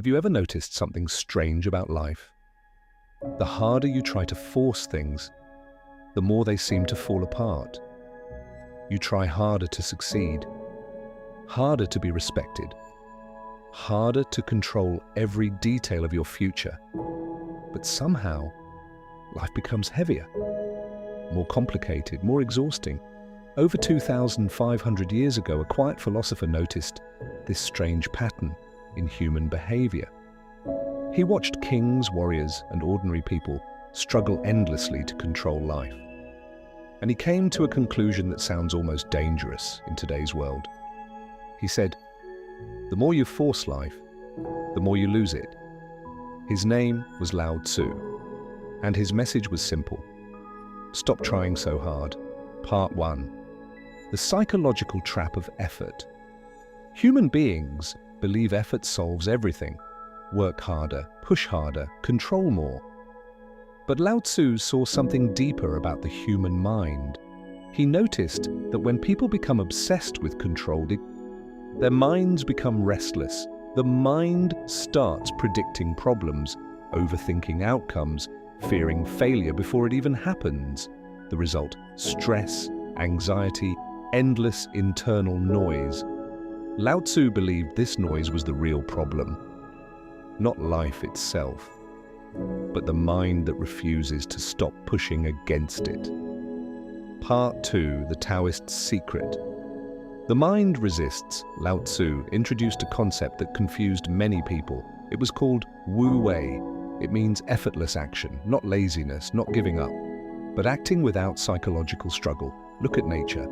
Have you ever noticed something strange about life? The harder you try to force things, the more they seem to fall apart. You try harder to succeed, harder to be respected, harder to control every detail of your future. But somehow, life becomes heavier, more complicated, more exhausting. Over 2,500 years ago, a quiet philosopher noticed this strange pattern in human behavior. He watched kings, warriors, and ordinary people struggle endlessly to control life. And he came to a conclusion that sounds almost dangerous in today's world. He said, "The more you force life, the more you lose it." His name was Lao Tzu, and his message was simple. Stop trying so hard. Part 1. The psychological trap of effort. Human beings believe effort solves everything. Work harder, push harder, control more. But Lao Tzu saw something deeper about the human mind. He noticed that when people become obsessed with control, their minds become restless. The mind starts predicting problems, overthinking outcomes, fearing failure before it even happens. The result: stress, anxiety, endless internal noise. Lao Tzu believed this noise was the real problem, not life itself, but the mind that refuses to stop pushing against it. Part 2. The Taoist's Secret. The mind resists. Lao Tzu introduced a concept that confused many people. It was called Wu Wei. It means effortless action, not laziness, not giving up, but acting without psychological struggle. Look at nature.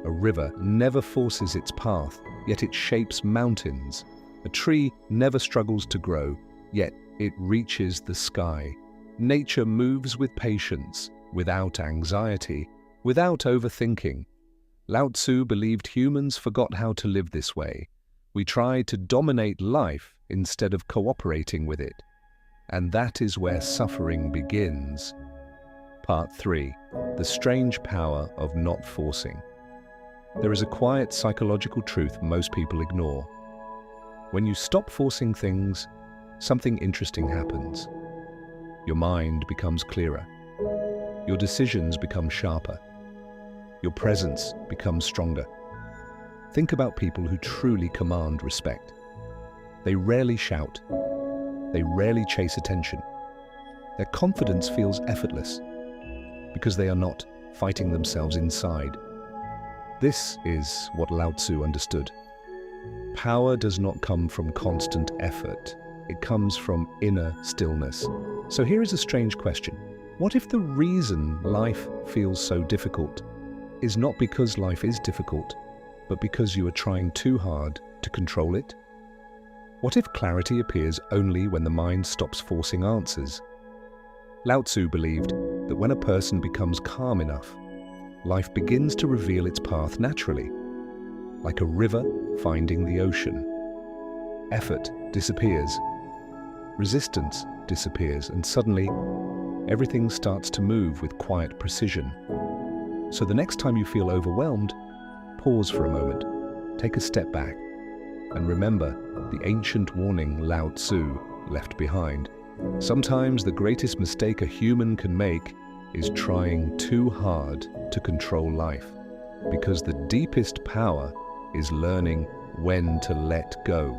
A river never forces its path, yet it shapes mountains. A tree never struggles to grow, yet it reaches the sky. Nature moves with patience, without anxiety, without overthinking. Lao Tzu believed humans forgot how to live this way. We try to dominate life instead of cooperating with it. And that is where suffering begins. Part 3. The strange power of not forcing. There is a quiet psychological truth most people ignore. When you stop forcing things, something interesting happens. Your mind becomes clearer. Your decisions become sharper. Your presence becomes stronger. Think about people who truly command respect. They rarely shout. They rarely chase attention. Their confidence feels effortless because they are not fighting themselves inside. This is what Lao Tzu understood. Power does not come from constant effort. It comes from inner stillness. So here is a strange question. What if the reason life feels so difficult is not because life is difficult, but because you are trying too hard to control it? What if clarity appears only when the mind stops forcing answers? Lao Tzu believed that when a person becomes calm enough, life begins to reveal its path naturally, like a river finding the ocean. Effort disappears, resistance disappears, and suddenly everything starts to move with quiet precision. So the next time you feel overwhelmed, pause for a moment, take a step back, and remember the ancient warning Lao Tzu left behind. Sometimes the greatest mistake a human can make is trying too hard to control life, because the deepest power is learning when to let go.